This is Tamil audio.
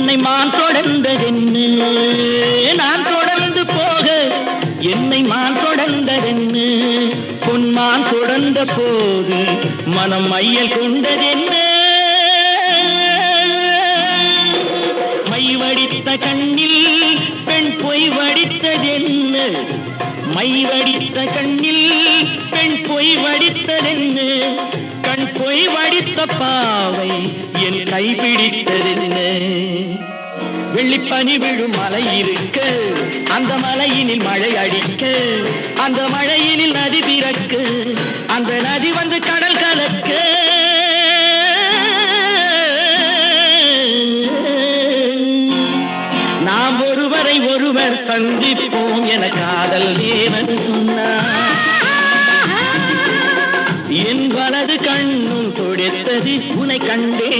உன்னை மான் தொடர்ந்ததென்னு நான் தொடர்ந்து போக என்னை மான் தொடர்ந்ததென்னு பொன்மான் தொடர்ந்த போது மனம் மையல் கொண்டதென்ன மை வடித்த கண்ணில் பெண் பொய் வடித்ததென்ன மை வடித்த கண்ணில் பெண் பொய் வடித்ததென்ன கண் பொய் வடித்த பாவை என் கைப்பிடித்ததென்ன வெள்ளிப்பனி விழும் மலை இருக்க அந்த மலையினில் மழை அடிக்க அந்த மழையினில் நதி பிறக்க அந்த நதி வந்து கடல் கலக்க நாம் ஒருவரை ஒருவர் சந்திப்போம் என காதல் தேவன் சொன்னார் என் வலது கண்ணும் தொடுத்தது உன்னை கண்டே